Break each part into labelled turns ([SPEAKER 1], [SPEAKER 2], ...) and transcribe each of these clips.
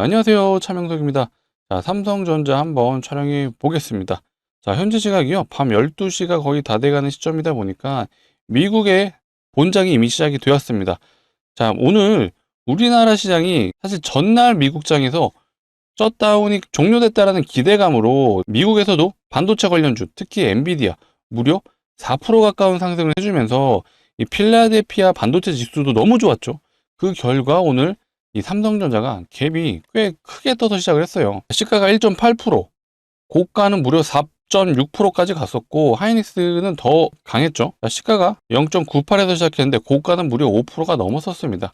[SPEAKER 1] 안녕하세요. 차명석입니다. 자, 삼성전자 한번 촬영해 보겠습니다. 자, 현재 시각이요. 밤 12시가 거의 다 돼가는 시점이다 보니까 미국의 본장이 이미 시작이 되었습니다. 자, 오늘 우리나라 시장이 사실 전날 미국장에서 셧다운이 종료됐다라는 기대감으로 미국에서도 반도체 관련주, 특히 엔비디아 무려 4% 가까운 상승을 해주면서 이 필라델피아 반도체 지수도 너무 좋았죠. 그 결과 오늘 이 삼성전자가 갭이 꽤 크게 떠서 시작을 했어요. 시가가 1.8%, 고가는 무려 4.6%까지 갔었고 하이닉스는 더 강했죠. 시가가 0.98에서 시작했는데 고가는 무려 5%가 넘었었습니다.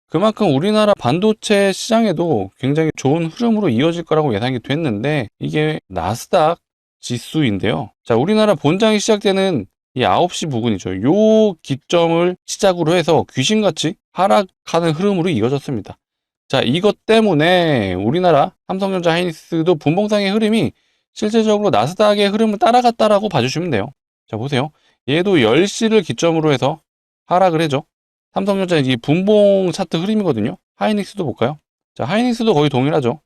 [SPEAKER 1] 그만큼 우리나라 반도체 시장에도 굉장히 좋은 흐름으로 이어질 거라고 예상이 됐는데 이게 나스닥 지수인데요. 자, 우리나라 본장이 시작되는 이 9시 부근이죠. 요 기점을 시작으로 해서 귀신같이 하락하는 흐름으로 이어졌습니다. 자, 이것 때문에 우리나라 삼성전자 하이닉스도 분봉상의 흐름이 실질적으로 나스닥의 흐름을 따라갔다라고 봐주시면 돼요. 자, 보세요. 얘도 10시를 기점으로 해서 하락을 해죠. 삼성전자 이 분봉 차트 흐름이거든요. 하이닉스도 볼까요? 자, 하이닉스도 거의 동일하죠.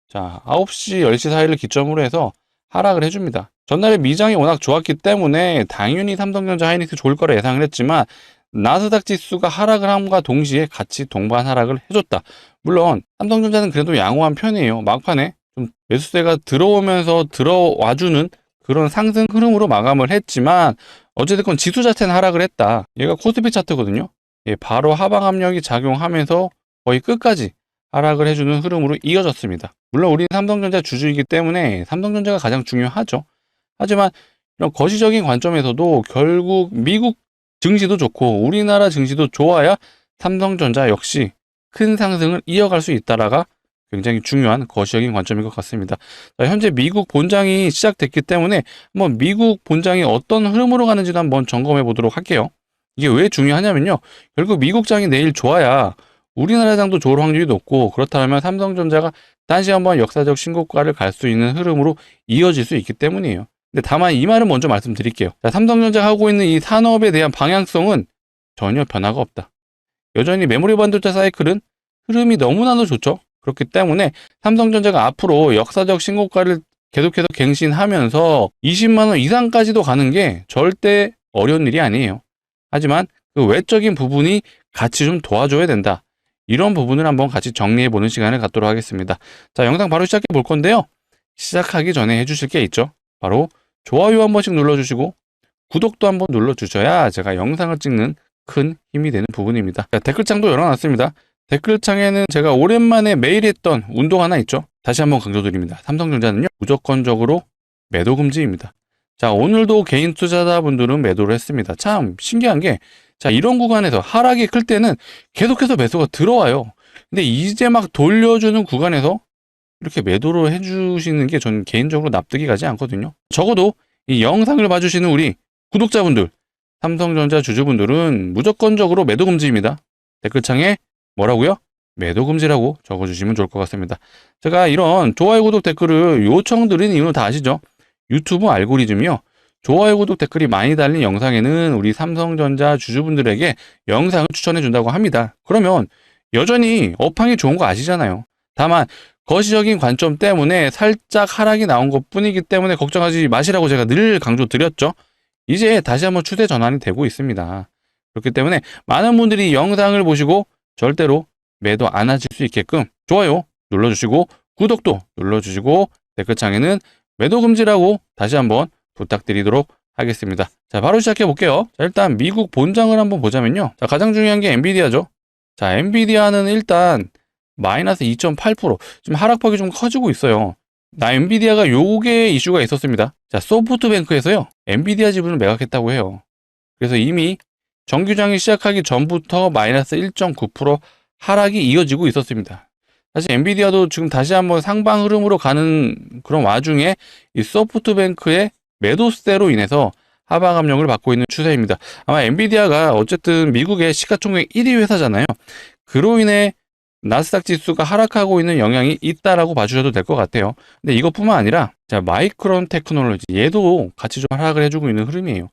[SPEAKER 1] 자, 9시, 10시 사이를 기점으로 해서 하락을 해줍니다. 전날에 미장이 워낙 좋았기 때문에 당연히 삼성전자 하이닉스 좋을 거라 예상을 했지만 나스닥 지수가 하락을 함과 동시에 같이 동반 하락을 해줬다. 물론 삼성전자는 그래도 양호한 편이에요. 막판에 좀 매수세가 들어오면서 들어와주는 그런 상승 흐름으로 마감을 했지만 어쨌든 지수 자체는 하락을 했다. 얘가 코스피 차트거든요. 예, 바로 하방 압력이 작용하면서 거의 끝까지 하락을 해주는 흐름으로 이어졌습니다. 물론 우리는 삼성전자 주주이기 때문에 삼성전자가 가장 중요하죠. 하지만 이런 거시적인 관점에서도 결국 미국 증시도 좋고 우리나라 증시도 좋아야 삼성전자 역시 큰 상승을 이어갈 수 있다라가 굉장히 중요한 거시적인 관점인 것 같습니다. 자, 현재 미국 본장이 시작됐기 때문에 한번 미국 본장이 어떤 흐름으로 가는지도 한번 점검해 보도록 할게요. 이게 왜 중요하냐면요. 결국 미국장이 내일 좋아야 우리나라 장도 좋을 확률이 높고 그렇다면 삼성전자가 다시 한번 역사적 신고가를 갈 수 있는 흐름으로 이어질 수 있기 때문이에요. 근데 다만 이 말은 먼저 말씀드릴게요. 자, 삼성전자가 하고 있는 이 산업에 대한 방향성은 전혀 변화가 없다. 여전히 메모리 반도체 사이클은 흐름이 너무나도 좋죠. 그렇기 때문에 삼성전자가 앞으로 역사적 신고가를 계속해서 갱신하면서 20만 원 이상까지도 가는 게 절대 어려운 일이 아니에요. 하지만 그 외적인 부분이 같이 좀 도와줘야 된다. 이런 부분을 한번 같이 정리해보는 시간을 갖도록 하겠습니다. 자, 영상 바로 시작해 볼 건데요. 시작하기 전에 해주실 게 있죠. 바로 좋아요 한 번씩 눌러주시고 구독도 한번 눌러주셔야 제가 영상을 찍는 큰 힘이 되는 부분입니다. 자, 댓글창도 열어놨습니다. 댓글창에는 제가 오랜만에 매일 했던 운동 하나 있죠. 다시 한번 강조드립니다. 삼성전자는요 무조건적으로 매도 금지입니다. 자, 오늘도 개인 투자자분들은 매도를 했습니다. 참 신기한 게, 자, 이런 구간에서 하락이 클 때는 계속해서 매수가 들어와요. 근데 이제 막 돌려주는 구간에서 이렇게 매도를 해주시는 게 저는 개인적으로 납득이 가지 않거든요. 적어도 이 영상을 봐주시는 우리 구독자분들, 삼성전자 주주분들은 무조건적으로 매도 금지입니다. 댓글창에 뭐라고요? 매도 금지라고 적어주시면 좋을 것 같습니다. 제가 이런 좋아요, 구독, 댓글을 요청드리는 이유는 다 아시죠? 유튜브 알고리즘이요. 좋아요, 구독, 댓글이 많이 달린 영상에는 우리 삼성전자 주주분들에게 영상을 추천해 준다고 합니다. 그러면 여전히 업황이 좋은 거 아시잖아요. 다만 거시적인 관점 때문에 살짝 하락이 나온 것 뿐이기 때문에 걱정하지 마시라고 제가 늘 강조드렸죠. 이제 다시 한번 추세 전환이 되고 있습니다. 그렇기 때문에 많은 분들이 영상을 보시고 절대로 매도 안 하실 수 있게끔 좋아요 눌러주시고 구독도 눌러주시고 댓글창에는 매도 금지라고 다시 한번 부탁드리도록 하겠습니다. 자, 바로 시작해 볼게요. 자, 일단 미국 본장을 한번 보자면요. 자, 가장 중요한 게 엔비디아죠. 자, 엔비디아는 일단 마이너스 2.8% 지금 하락폭이 좀 커지고 있어요. 엔비디아가 요게 이슈가 있었습니다. 자, 소프트뱅크에서요 엔비디아 지분을 매각했다고 해요. 그래서 이미 정규장이 시작하기 전부터 마이너스 1.9% 하락이 이어지고 있었습니다. 사실 엔비디아도 지금 다시 한번 상방 흐름으로 가는 그런 와중에 이 소프트뱅크의 매도세로 인해서 하방 압력을 받고 있는 추세입니다. 아마 엔비디아가 어쨌든 미국의 시가총액 1위 회사잖아요. 그로 인해 나스닥 지수가 하락하고 있는 영향이 있다라고 봐주셔도 될 것 같아요. 근데 이것뿐만 아니라 자, 마이크론 테크놀로지 얘도 같이 좀 하락을 해주고 있는 흐름이에요.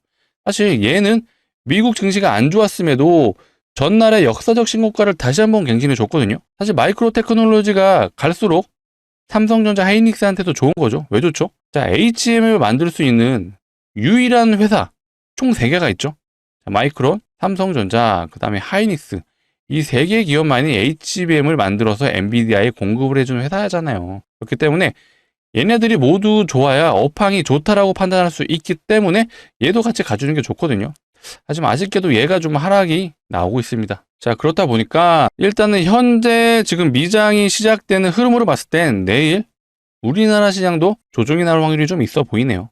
[SPEAKER 1] 사실 얘는 미국 증시가 안 좋았음에도 전날의 역사적 신고가를 다시 한번 갱신해 줬거든요. 사실 마이크로 테크놀로지가 갈수록 삼성전자, 하이닉스한테도 좋은 거죠. 왜 좋죠? 자, HM을 만들 수 있는 유일한 회사 총 3개가 있죠. 자, 마이크론, 삼성전자, 그 다음에 하이닉스. 이 3개 기업만이 HBM을 만들어서 엔비디아에 공급을 해주는 회사잖아요. 그렇기 때문에 얘네들이 모두 좋아야 업황이 좋다라고 판단할 수 있기 때문에 얘도 같이 가주는 게 좋거든요. 하지만 아쉽게도 얘가 좀 하락이 나오고 있습니다. 자, 그렇다 보니까 일단은 현재 지금 미장이 시작되는 흐름으로 봤을 땐 내일 우리나라 시장도 조정이 나올 확률이 좀 있어 보이네요.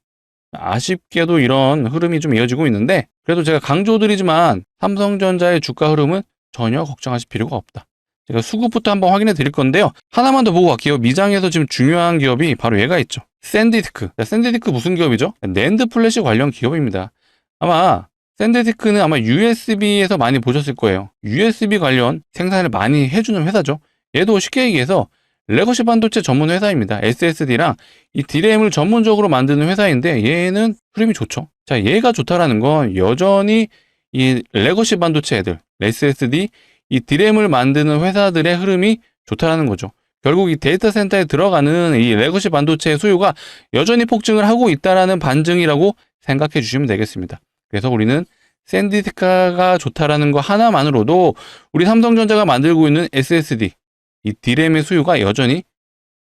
[SPEAKER 1] 아쉽게도 이런 흐름이 좀 이어지고 있는데 그래도 제가 강조드리지만 삼성전자의 주가 흐름은 전혀 걱정하실 필요가 없다. 제가 수급부터 한번 확인해 드릴 건데요. 하나만 더 보고 갈게요. 미장에서 지금 중요한 기업이 바로 얘가 있죠. 샌디스크. 샌디스크 무슨 기업이죠? 낸드 플래시 관련 기업입니다. 샌디스크는 아마 USB에서 많이 보셨을 거예요. USB 관련 생산을 많이 해주는 회사죠. 얘도 쉽게 얘기해서 레거시 반도체 전문 회사입니다. SSD랑 이 DRAM을 전문적으로 만드는 회사인데 얘는 흐름이 좋죠. 자, 얘가 좋다라는 건 여전히 이 레거시 반도체 애들, SSD, 이 DRAM을 만드는 회사들의 흐름이 좋다라는 거죠. 결국 이 데이터 센터에 들어가는 이 레거시 반도체의 수요가 여전히 폭증을 하고 있다라는 반증이라고 생각해 주시면 되겠습니다. 그래서 우리는 샌디스크가 좋다라는 거 하나만으로도 우리 삼성전자가 만들고 있는 SSD, 이 DRAM의 수요가 여전히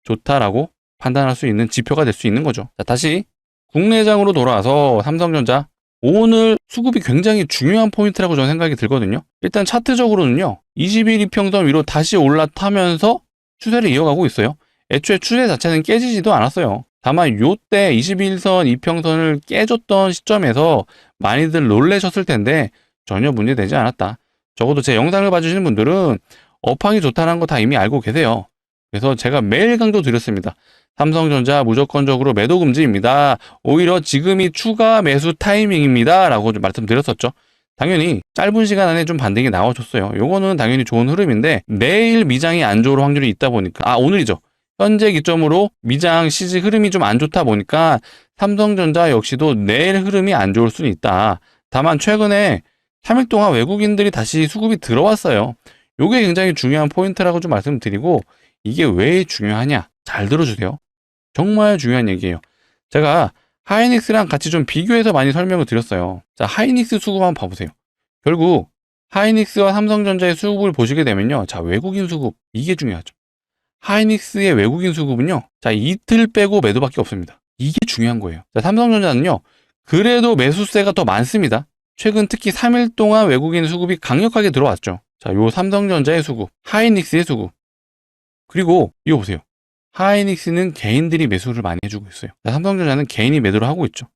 [SPEAKER 1] 좋다라고 판단할 수 있는 지표가 될 수 있는 거죠. 자, 다시 국내장으로 돌아와서 삼성전자 오늘 수급이 굉장히 중요한 포인트라고 저는 생각이 들거든요. 일단 차트적으로는요. 20일 이평선 위로 다시 올라타면서 추세를 이어가고 있어요. 애초에 추세 자체는 깨지지도 않았어요. 다만 요때 21선 이평선을 깨줬던 시점에서 많이들 놀라셨을 텐데 전혀 문제되지 않았다. 적어도 제 영상을 봐주시는 분들은 업황이 좋다는 거 다 이미 알고 계세요. 그래서 제가 매일 강조 드렸습니다. 삼성전자 무조건적으로 매도 금지입니다. 오히려 지금이 추가 매수 타이밍입니다. 라고 좀 말씀드렸었죠. 당연히 짧은 시간 안에 좀 반등이 나와줬어요. 요거는 당연히 좋은 흐름인데 내일 미장이 안 좋을 확률이 있다 보니까 오늘이죠. 현재 기점으로 미장 시지 흐름이 좀 안 좋다 보니까 삼성전자 역시도 내일 흐름이 안 좋을 수는 있다. 다만 최근에 3일 동안 외국인들이 다시 수급이 들어왔어요. 요게 굉장히 중요한 포인트라고 좀 말씀드리고 이게 왜 중요하냐? 잘 들어주세요. 정말 중요한 얘기예요. 제가 하이닉스랑 같이 좀 비교해서 많이 설명을 드렸어요. 자, 하이닉스 수급 한번 봐보세요. 결국 하이닉스와 삼성전자의 수급을 보시게 되면요. 자, 외국인 수급 이게 중요하죠. 하이닉스의 외국인 수급은요. 자, 이틀 빼고 매도밖에 없습니다. 이게 중요한 거예요. 자, 삼성전자는요. 그래도 매수세가 더 많습니다. 최근 특히 3일 동안 외국인 수급이 강력하게 들어왔죠. 자, 요 삼성전자의 수급, 하이닉스의 수급. 그리고 이거 보세요. 하이닉스는 개인들이 매수를 많이 해주고 있어요. 자, 삼성전자는 개인이 매도를 하고 있죠.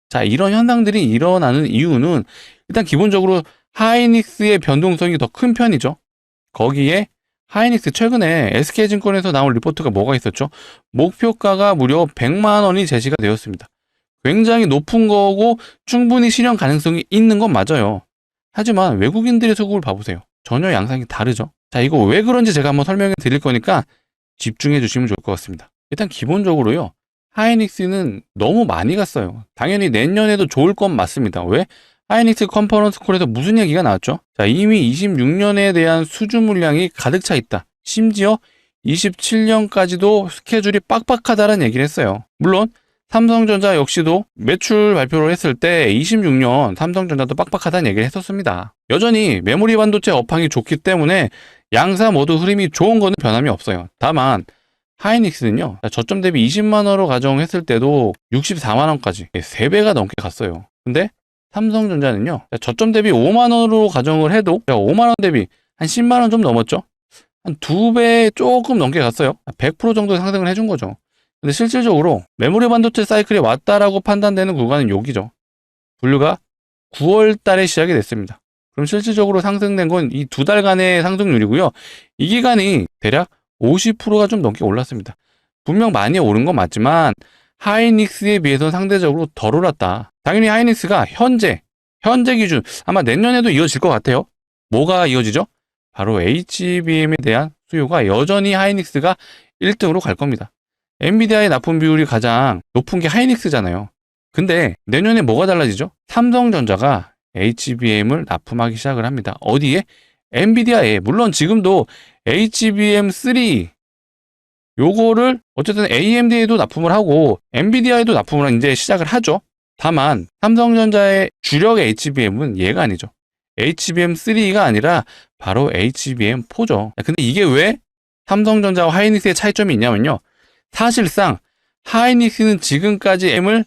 [SPEAKER 1] 자, 이런 현상들이 일어나는 이유는 일단 기본적으로 하이닉스의 변동성이 더 큰 편이죠. 거기에 하이닉스 최근에 SK증권에서 나온 리포트가 뭐가 있었죠? 목표가가 무려 100만 원이 제시가 되었습니다. 굉장히 높은 거고 충분히 실현 가능성이 있는 건 맞아요. 하지만 외국인들의 수급을 봐보세요. 전혀 양상이 다르죠. 자, 이거 왜 그런지 제가 한번 설명해 드릴 거니까 집중해 주시면 좋을 것 같습니다. 일단 기본적으로요. 하이닉스는 너무 많이 갔어요. 당연히 내년에도 좋을 건 맞습니다. 왜? 하이닉스 컨퍼런스 콜에서 무슨 얘기가 나왔죠? 자, 이미 26년에 대한 수주 물량이 가득 차 있다. 심지어 27년까지도 스케줄이 빡빡하다는 얘기를 했어요. 물론 삼성전자 역시도 매출 발표를 했을 때 26년 삼성전자도 빡빡하다는 얘기를 했었습니다. 여전히 메모리 반도체 업황이 좋기 때문에 양사 모두 흐름이 좋은 거는 변함이 없어요. 다만 하이닉스는요. 저점 대비 20만 원으로 가정했을 때도 64만 원까지 3배가 넘게 갔어요. 근데 삼성전자는요. 저점 대비 5만 원으로 가정을 해도 5만 원 대비 한 10만 원 좀 넘었죠. 한 2배 조금 넘게 갔어요. 100% 정도 상승을 해준 거죠. 근데 실질적으로 메모리 반도체 사이클이 왔다라고 판단되는 구간은 여기죠. 분류가 9월 달에 시작이 됐습니다. 그럼 실질적으로 상승된 건 이 2달간의 상승률이고요. 이 기간이 대략 50%가 좀 넘게 올랐습니다. 분명 많이 오른 건 맞지만 하이닉스에 비해서는 상대적으로 덜 올랐다. 당연히 하이닉스가 현재 기준 아마 내년에도 이어질 것 같아요. 뭐가 이어지죠? 바로 HBM에 대한 수요가 여전히 하이닉스가 1등으로 갈 겁니다. 엔비디아의 납품 비율이 가장 높은 게 하이닉스잖아요. 근데 내년에 뭐가 달라지죠? 삼성전자가 HBM을 납품하기 시작을 합니다. 어디에? 엔비디아에, 물론 지금도 HBM3 요거를 어쨌든 AMD에도 납품을 하고 엔비디아에도 납품을 이제 시작을 하죠. 다만 삼성전자의 주력 HBM은 얘가 아니죠. HBM3가 아니라 바로 HBM4죠. 근데 이게 왜 삼성전자와 하이닉스의 차이점이 있냐면요. 사실상 하이닉스는 지금까지 M을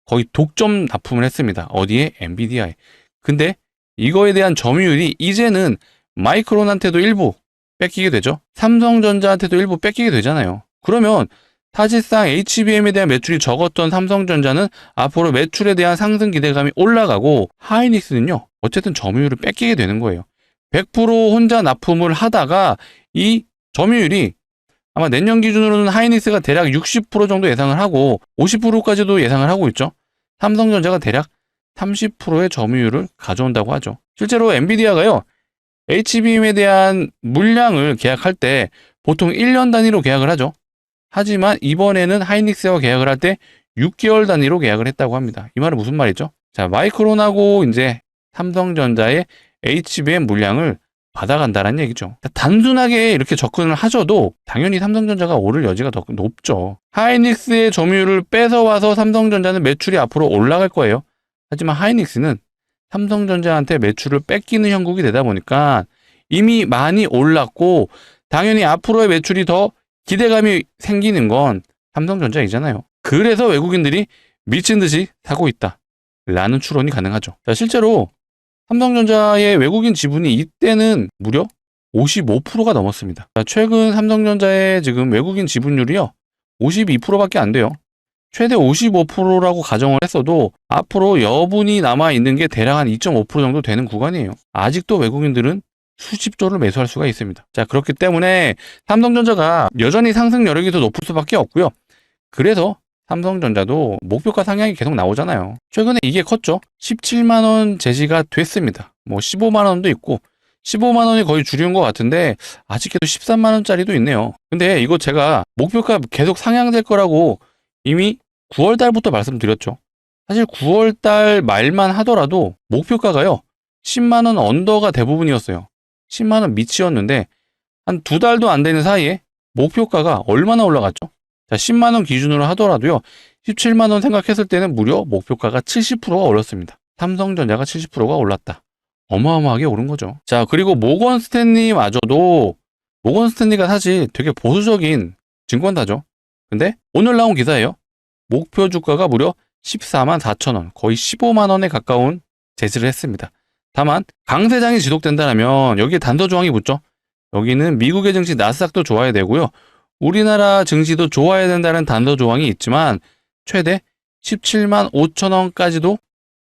[SPEAKER 1] 거의 독점 납품을 했습니다. 어디에? 엔비디아에. 근데 이거에 대한 점유율이 이제는 마이크론한테도 일부 뺏기게 되죠. 삼성전자한테도 일부 뺏기게 되잖아요. 그러면 사실상 HBM에 대한 매출이 적었던 삼성전자는 앞으로 매출에 대한 상승 기대감이 올라가고 하이닉스는요. 어쨌든 점유율을 뺏기게 되는 거예요. 100% 혼자 납품을 하다가 이 점유율이 아마 내년 기준으로는 하이닉스가 대략 60% 정도 예상을 하고 50%까지도 예상을 하고 있죠. 삼성전자가 대략 30%의 점유율을 가져온다고 하죠. 실제로 엔비디아가요. HBM에 대한 물량을 계약할 때 보통 1년 단위로 계약을 하죠. 하지만 이번에는 하이닉스와 계약을 할 때 6개월 단위로 계약을 했다고 합니다. 이 말은 무슨 말이죠? 자, 마이크론하고 이제 삼성전자의 HBM 물량을 받아간다는 얘기죠. 단순하게 이렇게 접근을 하셔도 당연히 삼성전자가 오를 여지가 더 높죠. 하이닉스의 점유율을 뺏어와서 삼성전자는 매출이 앞으로 올라갈 거예요. 하지만 하이닉스는 삼성전자한테 매출을 뺏기는 형국이 되다 보니까 이미 많이 올랐고 당연히 앞으로의 매출이 더 기대감이 생기는 건 삼성전자이잖아요. 그래서 외국인들이 미친 듯이 사고 있다 라는 추론이 가능하죠. 자, 실제로 삼성전자의 외국인 지분이 이때는 무려 55%가 넘었습니다. 자, 최근 삼성전자의 지금 외국인 지분율이요 52%밖에 안 돼요. 최대 55%라고 가정을 했어도 앞으로 여분이 남아있는 게 대략 한 2.5% 정도 되는 구간이에요. 아직도 외국인들은 수십조를 매수할 수가 있습니다. 자, 그렇기 때문에 삼성전자가 여전히 상승 여력이 더 높을 수밖에 없고요. 그래서 삼성전자도 목표가 상향이 계속 나오잖아요. 최근에 이게 컸죠. 17만원 제시가 됐습니다. 뭐 15만원도 있고 15만원이 거의 주류인 것 같은데 아직도 13만원짜리도 있네요. 근데 이거 제가 목표가 계속 상향될 거라고 이미 9월 달부터 말씀드렸죠. 사실 9월 달 말만 하더라도 목표가가요 10만원 언더가 대부분이었어요. 10만원 밑이었는데 한 2달도 안 되는 사이에 목표가가 얼마나 올라갔죠? 자, 10만원 기준으로 하더라도요 17만원 생각했을 때는 무려 목표가가 70%가 올랐습니다. 삼성전자가 70%가 올랐다. 어마어마하게 오른 거죠. 자, 그리고 모건 스탠리마저도 모건 스탠리가 사실 되게 보수적인 증권사죠. 근데 오늘 나온 기사예요. 목표 주가가 무려 14만 4천원, 거의 15만원에 가까운 제시를 했습니다. 다만 강세장이 지속된다면 여기에 단서 조항이 붙죠. 여기는 미국의 증시 나스닥도 좋아야 되고요. 우리나라 증시도 좋아야 된다는 단서 조항이 있지만 최대 17만 5천원까지도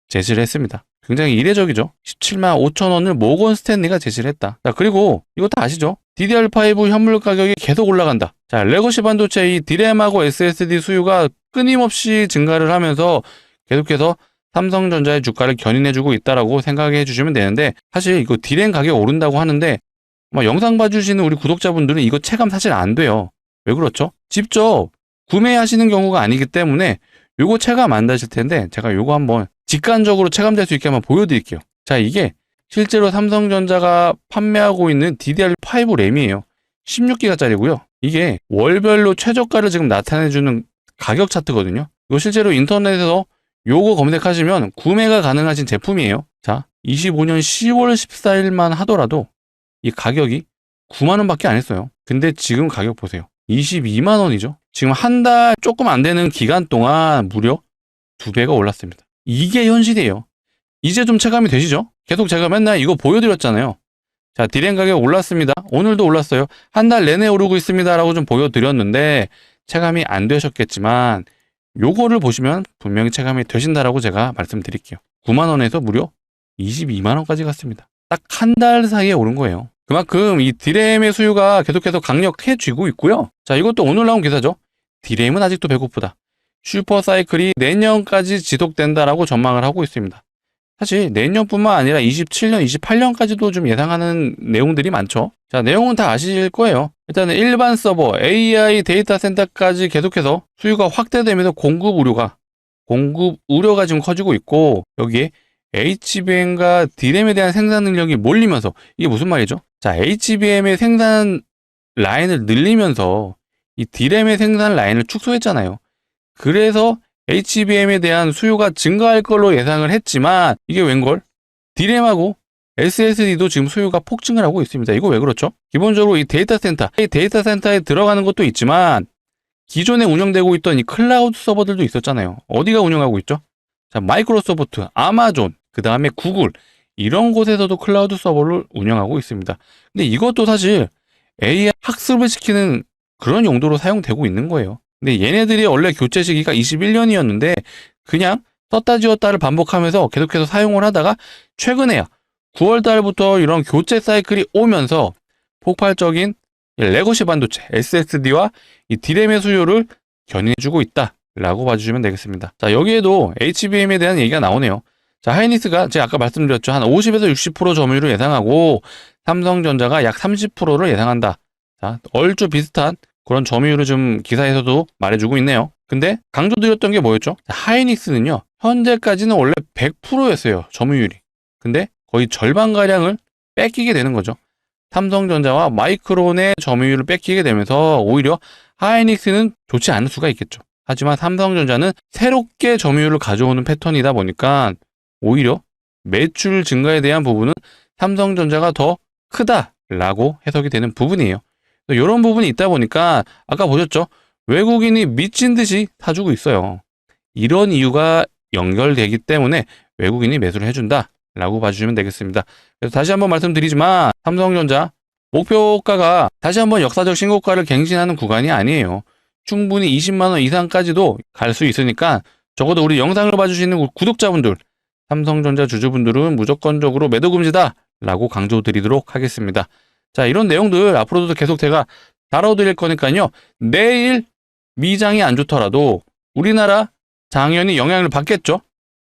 [SPEAKER 1] 제시를 했습니다. 굉장히 이례적이죠. 17만 5천원을 모건 스탠리가 제시를 했다. 자, 그리고 이거 다 아시죠? DDR5 현물 가격이 계속 올라간다. 자, 레거시 반도체 이 디램하고 SSD 수요가 끊임없이 증가를 하면서 계속해서 삼성전자의 주가를 견인해주고 있다라고 생각해 주시면 되는데 사실 이거 디램 가격 오른다고 하는데 영상 봐주시는 우리 구독자분들은 이거 체감 사실 안 돼요. 왜 그렇죠? 직접 구매하시는 경우가 아니기 때문에 요거 체감 안 되실 텐데 제가 요거 한번 직관적으로 체감될 수 있게 한번 보여드릴게요. 자, 이게 실제로 삼성전자가 판매하고 있는 DDR5 램이에요. 16기가짜리고요. 이게 월별로 최저가를 지금 나타내주는 가격 차트거든요. 이거 실제로 인터넷에서 요거 검색하시면 구매가 가능하신 제품이에요. 자, 25년 10월 14일만 하더라도 이 가격이 9만원 밖에 안 했어요. 근데 지금 가격 보세요. 22만원이죠. 지금 한 달 조금 안 되는 기간 동안 무려 2배가 올랐습니다. 이게 현실이에요. 이제 좀 체감이 되시죠? 계속 제가 맨날 이거 보여드렸잖아요. 자, 디램 가격 올랐습니다. 오늘도 올랐어요. 한 달 내내 오르고 있습니다 라고 좀 보여드렸는데 체감이 안 되셨겠지만 요거를 보시면 분명히 체감이 되신다라고 제가 말씀드릴게요. 9만원에서 무려 22만원까지 갔습니다. 딱 한 달 사이에 오른 거예요. 그만큼 이 디램의 수요가 계속해서 강력해지고 있고요. 자, 이것도 오늘 나온 기사죠. 디램은 아직도 배고프다. 슈퍼사이클이 내년까지 지속된다라고 전망을 하고 있습니다. 사실 내년뿐만 아니라 27년, 28년까지도 좀 예상하는 내용들이 많죠. 자, 내용은 다 아실 거예요. 일단은 일반 서버, AI 데이터 센터까지 계속해서 수요가 확대되면서 공급 우려가 지금 커지고 있고 여기에 HBM과 D램에 대한 생산 능력이 몰리면서 이게 무슨 말이죠? 자, HBM의 생산 라인을 늘리면서 이 D램의 생산 라인을 축소했잖아요. 그래서 HBM에 대한 수요가 증가할 걸로 예상을 했지만 이게 웬걸? D램하고 SSD도 지금 수요가 폭증을 하고 있습니다. 이거 왜 그렇죠? 기본적으로 이 데이터 센터에 들어가는 것도 있지만 기존에 운영되고 있던 이 클라우드 서버들도 있었잖아요. 어디가 운영하고 있죠? 자, 마이크로소프트, 아마존, 그 다음에 구글 이런 곳에서도 클라우드 서버를 운영하고 있습니다. 근데 이것도 사실 AI 학습을 시키는 그런 용도로 사용되고 있는 거예요. 근데 얘네들이 원래 교체 시기가 21년이었는데 그냥 떴다 지웠다를 반복하면서 계속해서 사용을 하다가 최근에야 9월 달부터 이런 교체 사이클이 오면서 폭발적인 레거시 반도체 SSD와 이 D램의 수요를 견인해주고 있다라고 봐주시면 되겠습니다. 자, 여기에도 HBM에 대한 얘기가 나오네요. 자, 하이닉스가 제가 아까 말씀드렸죠. 한 50에서 60% 점유율을 예상하고 삼성전자가 약 30%를 예상한다. 자, 얼추 비슷한 그런 점유율을 좀 기사에서도 말해주고 있네요. 근데 강조드렸던 게 뭐였죠? 자, 하이닉스는요. 현재까지는 원래 100%였어요. 점유율이. 근데 거의 절반가량을 뺏기게 되는 거죠. 삼성전자와 마이크론의 점유율을 뺏기게 되면서 오히려 하이닉스는 좋지 않을 수가 있겠죠. 하지만 삼성전자는 새롭게 점유율을 가져오는 패턴이다 보니까 오히려 매출 증가에 대한 부분은 삼성전자가 더 크다라고 해석이 되는 부분이에요. 이런 부분이 있다 보니까 아까 보셨죠? 외국인이 미친 듯이 사주고 있어요. 이런 이유가 연결되기 때문에 외국인이 매수를 해준다 라고 봐주시면 되겠습니다. 그래서 다시 한번 말씀드리지만 삼성전자 목표가가 다시 한번 역사적 신고가를 갱신하는 구간이 아니에요. 충분히 20만원 이상까지도 갈 수 있으니까 적어도 우리 영상을 봐주시는 구독자분들, 삼성전자 주주분들은 무조건적으로 매도 금지다 라고 강조드리도록 하겠습니다. 자, 이런 내용들 앞으로도 계속 제가 다뤄드릴 거니까요. 내일 미장이 안 좋더라도 우리나라 당연히 영향을 받겠죠.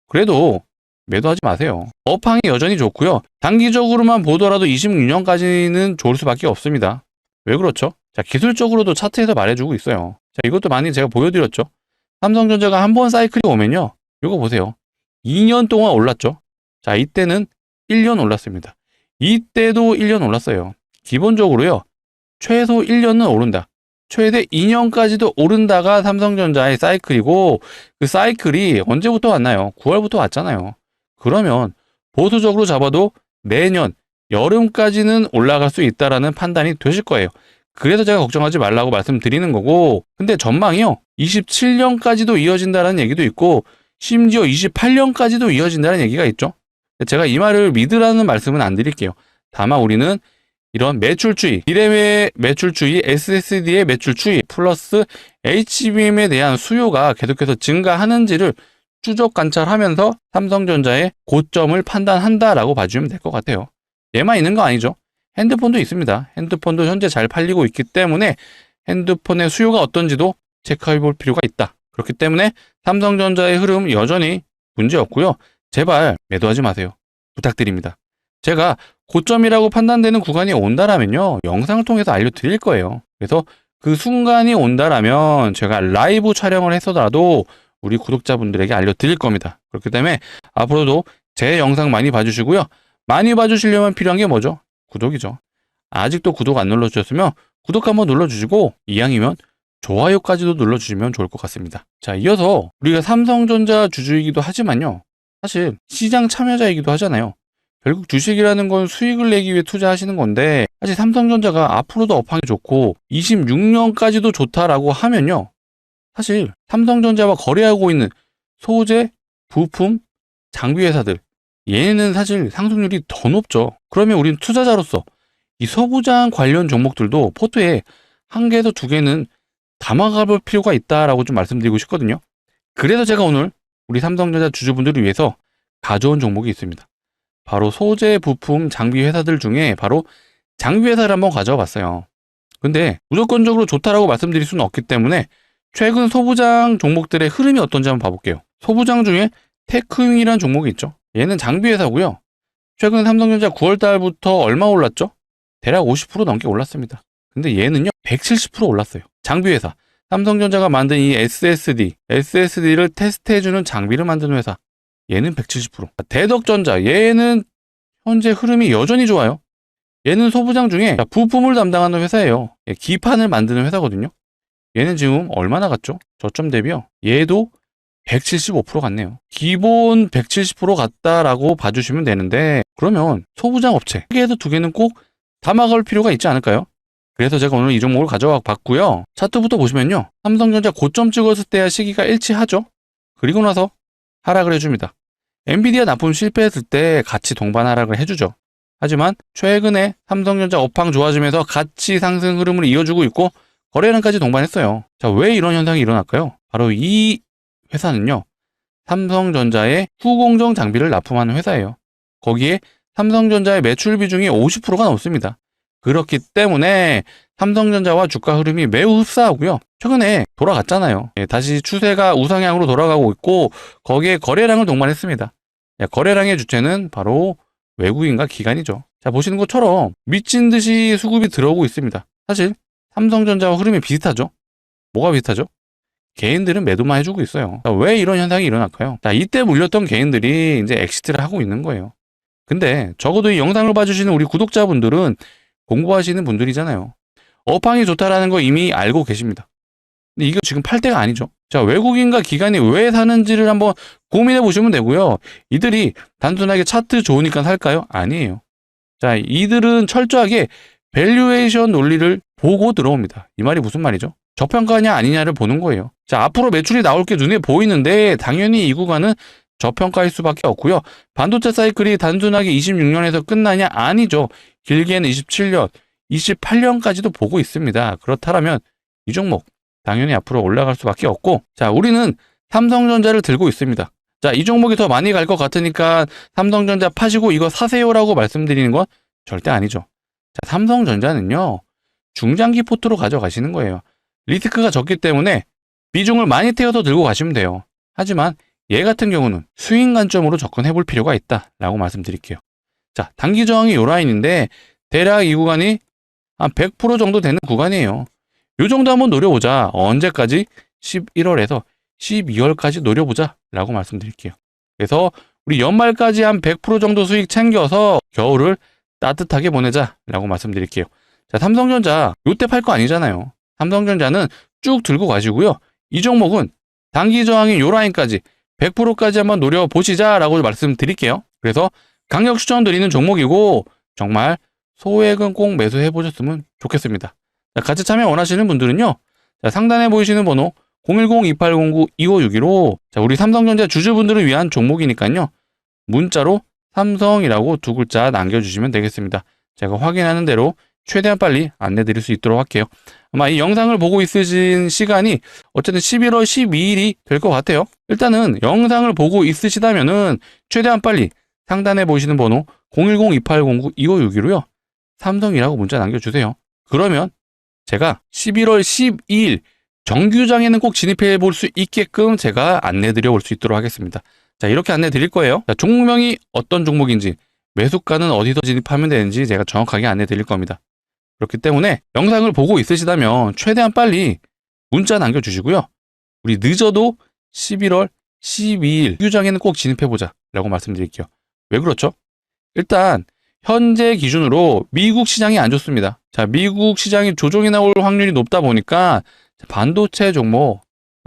[SPEAKER 1] 그래도 매도하지 마세요. 업황이 여전히 좋고요. 단기적으로만 보더라도 26년까지는 좋을 수밖에 없습니다. 왜 그렇죠? 자, 기술적으로도 차트에서 말해주고 있어요. 자, 이것도 많이 제가 보여드렸죠. 삼성전자가 한 번 사이클이 오면요. 이거 보세요. 2년 동안 올랐죠. 자, 이때는 1년 올랐습니다. 이때도 1년 올랐어요. 기본적으로요. 최소 1년은 오른다. 최대 2년까지도 오른다가 삼성전자의 사이클이고 그 사이클이 언제부터 왔나요? 9월부터 왔잖아요. 그러면 보수적으로 잡아도 내년 여름까지는 올라갈 수 있다라는 판단이 되실 거예요. 그래서 제가 걱정하지 말라고 말씀드리는 거고 근데 전망이요. 27년까지도 이어진다는 얘기도 있고 심지어 28년까지도 이어진다는 얘기가 있죠. 제가 이 말을 믿으라는 말씀은 안 드릴게요. 다만 우리는 이런 매출 추이, D램의 매출 추이, SSD의 매출 추이, 플러스 HBM에 대한 수요가 계속해서 증가하는지를 추적 관찰하면서 삼성전자의 고점을 판단한다라고 봐주면 될 것 같아요. 얘만 있는 거 아니죠. 핸드폰도 있습니다. 핸드폰도 현재 잘 팔리고 있기 때문에 핸드폰의 수요가 어떤지도 체크해 볼 필요가 있다. 그렇기 때문에 삼성전자의 흐름 여전히 문제 없고요. 제발 매도하지 마세요. 부탁드립니다. 제가 고점이라고 판단되는 구간이 온다라면요. 영상을 통해서 알려드릴 거예요. 그래서 그 순간이 온다라면 제가 라이브 촬영을 했어도 우리 구독자분들에게 알려드릴 겁니다. 그렇기 때문에 앞으로도 제 영상 많이 봐주시고요. 많이 봐주시려면 필요한 게 뭐죠? 구독이죠. 아직도 구독 안 눌러주셨으면 구독 한번 눌러주시고 이왕이면 좋아요까지도 눌러주시면 좋을 것 같습니다. 자, 이어서 우리가 삼성전자 주주이기도 하지만요. 사실 시장 참여자이기도 하잖아요. 결국 주식이라는 건 수익을 내기 위해 투자하시는 건데 사실 삼성전자가 앞으로도 업황이 좋고 26년까지도 좋다라고 하면요. 사실 삼성전자와 거래하고 있는 소재, 부품, 장비 회사들 얘네는 사실 상승률이 더 높죠. 그러면 우리는 투자자로서 이 소부장 관련 종목들도 포트에 한 개에서 두 개는 담아가 볼 필요가 있다라고 좀 말씀드리고 싶거든요. 그래서 제가 오늘 우리 삼성전자 주주분들을 위해서 가져온 종목이 있습니다. 바로 소재, 부품, 장비 회사들 중에 바로 장비 회사를 한번 가져와 봤어요. 근데 무조건적으로 좋다라고 말씀드릴 수는 없기 때문에 최근 소부장 종목들의 흐름이 어떤지 한번 봐볼게요. 소부장 중에 테크윙이라는 종목이 있죠. 얘는 장비 회사고요. 최근 삼성전자 9월 달부터 얼마 올랐죠? 대략 50% 넘게 올랐습니다. 근데 얘는요 170% 올랐어요. 장비 회사. 삼성전자가 만든 이 SSD를 테스트해주는 장비를 만드는 회사. 얘는 170%. 대덕전자, 얘는 현재 흐름이 여전히 좋아요. 얘는 소부장 중에 부품을 담당하는 회사예요. 기판을 만드는 회사거든요. 얘는 지금 얼마나 갔죠? 저점 대비요. 얘도 175% 갔네요. 기본 170% 갔다라고 봐주시면 되는데, 그러면 소부장 업체 1개에서 2개는 꼭 담아갈 필요가 있지 않을까요? 그래서 제가 오늘 이 종목을 가져와 봤고요. 차트부터 보시면요. 삼성전자 고점 찍었을 때와 시기가 일치하죠? 그리고 나서 하락을 해줍니다. 엔비디아 납품 실패했을 때 같이 동반 하락을 해주죠. 하지만 최근에 삼성전자 업황 좋아지면서 같이 상승 흐름을 이어주고 있고 거래량까지 동반했어요. 자, 왜 이런 현상이 일어날까요? 바로 이 회사는요. 삼성전자의 후공정 장비를 납품하는 회사예요. 거기에 삼성전자의 매출 비중이 50%가 넘습니다. 그렇기 때문에 삼성전자와 주가 흐름이 매우 흡사하고요. 최근에 돌아갔잖아요. 다시 추세가 우상향으로 돌아가고 있고 거기에 거래량을 동반했습니다. 거래량의 주체는 바로 외국인과 기관이죠. 자, 보시는 것처럼 미친 듯이 수급이 들어오고 있습니다. 사실 삼성전자와 흐름이 비슷하죠. 뭐가 비슷하죠? 개인들은 매도만 해주고 있어요. 자, 왜 이런 현상이 일어날까요? 자, 이때 물렸던 개인들이 이제 엑시트를 하고 있는 거예요. 근데 적어도 이 영상을 봐주시는 우리 구독자분들은 공부하시는 분들이잖아요. 업황이 좋다라는 거 이미 알고 계십니다. 근데 이거 지금 팔 때가 아니죠. 자, 외국인과 기관이 왜 사는지를 한번 고민해 보시면 되고요. 이들이 단순하게 차트 좋으니까 살까요? 아니에요. 자, 이들은 철저하게 밸류에이션 논리를 보고 들어옵니다. 이 말이 무슨 말이죠? 저평가냐 아니냐를 보는 거예요. 자, 앞으로 매출이 나올 게 눈에 보이는데 당연히 이 구간은 저평가일 수밖에 없고요. 반도체 사이클이 단순하게 26년에서 끝나냐? 아니죠. 길게는 27년, 28년까지도 보고 있습니다. 그렇다면 이 종목 당연히 앞으로 올라갈 수밖에 없고, 자, 우리는 삼성전자를 들고 있습니다. 자, 이 종목이 더 많이 갈 것 같으니까 삼성전자 파시고 이거 사세요라고 말씀드리는 건 절대 아니죠. 자, 삼성전자는요, 중장기 포트로 가져가시는 거예요. 리스크가 적기 때문에 비중을 많이 태워서 들고 가시면 돼요. 하지만 얘 같은 경우는 스윙 관점으로 접근해 볼 필요가 있다라고 말씀드릴게요. 자, 단기 저항이 요 라인인데 대략 이 구간이 한 100% 정도 되는 구간이에요. 요 정도 한번 노려보자. 언제까지? 11월에서 12월까지 노려보자 라고 말씀드릴게요. 그래서 우리 연말까지 한 100% 정도 수익 챙겨서 겨울을 따뜻하게 보내자 라고 말씀드릴게요. 자, 삼성전자 요때 팔 거 아니잖아요. 삼성전자는 쭉 들고 가시고요. 이 종목은 단기 저항인 요 라인까지 100%까지 한번 노려보시자 라고 말씀드릴게요. 그래서 강력 추천드리는 종목이고 정말 소액은 꼭 매수해 보셨으면 좋겠습니다. 자, 같이 참여 원하시는 분들은요. 자, 상단에 보이시는 번호 010-2809-2561로 자, 우리 삼성전자 주주분들을 위한 종목이니까요. 문자로 삼성이라고 2글자 남겨주시면 되겠습니다. 제가 확인하는 대로 최대한 빨리 안내드릴 수 있도록 할게요. 아마 이 영상을 보고 있으신 시간이 어쨌든 11월 12일이 될 것 같아요. 일단은 영상을 보고 있으시다면은 최대한 빨리 상단에 보이시는 번호 010-2809-2561로요. 삼성이라고 문자 남겨주세요. 그러면 제가 11월 12일 정규장에는 꼭 진입해 볼 수 있게끔 제가 안내 드려 볼 수 있도록 하겠습니다. 자, 이렇게 안내 드릴 거예요. 자, 종목명이 어떤 종목인지, 매수가는 어디서 진입하면 되는지 제가 정확하게 안내 드릴 겁니다. 그렇기 때문에 영상을 보고 있으시다면 최대한 빨리 문자 남겨주시고요. 우리 늦어도 11월 12일 정규장에는 꼭 진입해 보자 라고 말씀드릴게요. 왜 그렇죠? 일단 현재 기준으로 미국 시장이 안 좋습니다. 자, 미국 시장이 조정이 나올 확률이 높다 보니까 반도체 종목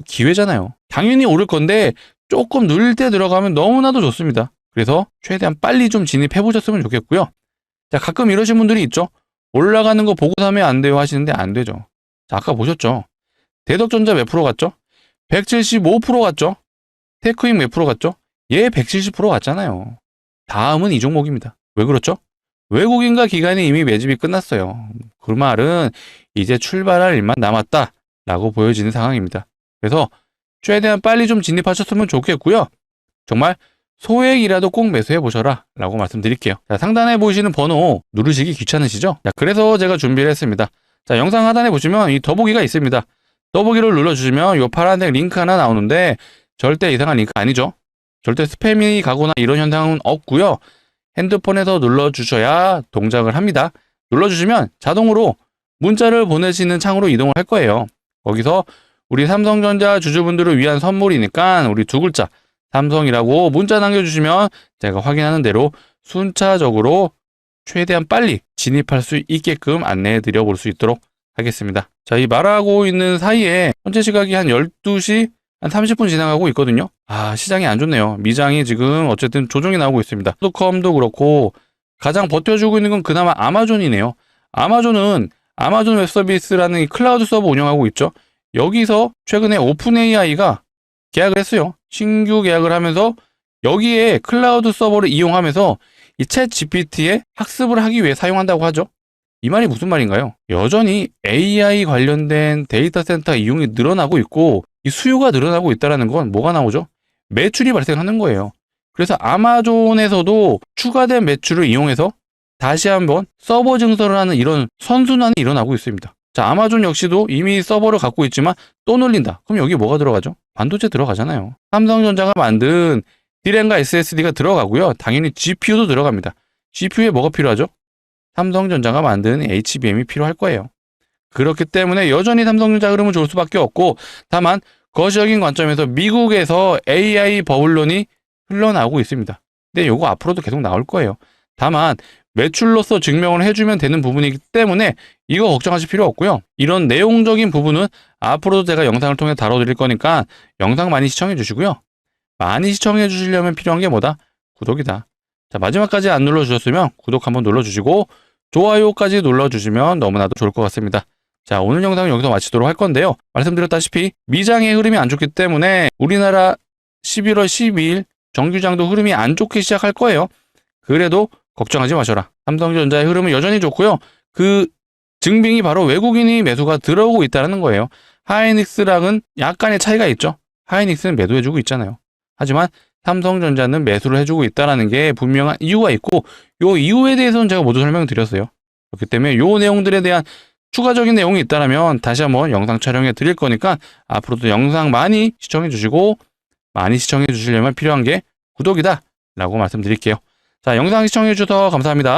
[SPEAKER 1] 기회잖아요. 당연히 오를 건데 조금 누릴 때 들어가면 너무나도 좋습니다. 그래서 최대한 빨리 좀 진입해 보셨으면 좋겠고요. 자, 가끔 이러신 분들이 있죠. 올라가는 거 보고 사면 안 돼요 하시는데 안 되죠. 자, 아까 보셨죠. 대덕전자 몇 프로 갔죠? 175% 갔죠. 테크임 몇 프로 갔죠? 얘 170% 갔잖아요. 다음은 이 종목입니다. 왜 그렇죠? 외국인과 기관이 이미 매집이 끝났어요. 그 말은 이제 출발할 일만 남았다라고 보여지는 상황입니다. 그래서 최대한 빨리 좀 진입하셨으면 좋겠고요. 정말 소액이라도 꼭 매수해 보셔라 라고 말씀드릴게요. 자, 상단에 보이시는 번호 누르시기 귀찮으시죠? 자, 그래서 제가 준비를 했습니다. 자, 영상 하단에 보시면 이 더보기가 있습니다. 더보기를 눌러주시면 이 파란색 링크 하나 나오는데 절대 이상한 링크 아니죠. 절대 스팸이 가거나 이런 현상은 없고요. 핸드폰에서 눌러주셔야 동작을 합니다. 눌러주시면 자동으로 문자를 보내시는 창으로 이동을 할 거예요. 거기서 우리 삼성전자 주주분들을 위한 선물이니까 우리 2글자 삼성이라고 문자 남겨주시면 제가 확인하는 대로 순차적으로 최대한 빨리 진입할 수 있게끔 안내해 드려 볼 수 있도록 하겠습니다. 자, 이 말하고 있는 사이에 현재 시각이 한 12시 한 30분 지나가고 있거든요. 시장이 안 좋네요. 미장이 지금 어쨌든 조정이 나오고 있습니다. 닷컴도 그렇고 가장 버텨주고 있는 건 그나마 아마존이네요. 아마존은 아마존 웹서비스라는 이 클라우드 서버 운영하고 있죠. 여기서 최근에 오픈 AI가 계약을 했어요. 신규 계약을 하면서 여기에 클라우드 서버를 이용하면서 이 챗 GPT에 학습을 하기 위해 사용한다고 하죠. 이 말이 무슨 말인가요? 여전히 AI 관련된 데이터 센터 이용이 늘어나고 있고 이 수요가 늘어나고 있다는 건 뭐가 나오죠? 매출이 발생하는 거예요. 그래서 아마존에서도 추가된 매출을 이용해서 다시 한번 서버 증설을 하는 이런 선순환이 일어나고 있습니다. 자, 아마존 역시도 이미 서버를 갖고 있지만 또 늘린다. 그럼 여기 뭐가 들어가죠? 반도체 들어가잖아요. 삼성전자가 만든 D램과 SSD가 들어가고요. 당연히 GPU도 들어갑니다. GPU에 뭐가 필요하죠? 삼성전자가 만든 HBM이 필요할 거예요. 그렇기 때문에 여전히 삼성전자 흐름은 좋을 수밖에 없고, 다만 거시적인 관점에서 미국에서 AI 버블론이 흘러나오고 있습니다. 근데 이거 앞으로도 계속 나올 거예요. 다만 매출로서 증명을 해주면 되는 부분이기 때문에 이거 걱정하실 필요 없고요. 이런 내용적인 부분은 앞으로도 제가 영상을 통해 다뤄드릴 거니까 영상 많이 시청해 주시고요. 많이 시청해 주시려면 필요한 게 뭐다? 구독이다. 자, 마지막까지 안 눌러주셨으면 구독 한번 눌러주시고 좋아요까지 눌러주시면 너무나도 좋을 것 같습니다. 자, 오늘 영상은 여기서 마치도록 할 건데요. 말씀드렸다시피 미장의 흐름이 안 좋기 때문에 우리나라 11월 12일 정규장도 흐름이 안 좋게 시작할 거예요. 그래도 걱정하지 마셔라. 삼성전자의 흐름은 여전히 좋고요. 그 증빙이 바로 외국인이 매수가 들어오고 있다는 거예요. 하이닉스랑은 약간의 차이가 있죠. 하이닉스는 매도해주고 있잖아요. 하지만 삼성전자는 매수를 해주고 있다는 게 분명한 이유가 있고, 요 이유에 대해서는 제가 모두 설명드렸어요. 그렇기 때문에 요 내용들에 대한 추가적인 내용이 있다면 다시 한번 영상 촬영해 드릴 거니까 앞으로도 영상 많이 시청해 주시고, 많이 시청해 주시려면 필요한 게 구독이다 라고 말씀드릴게요. 자, 영상 시청해 주셔서 감사합니다.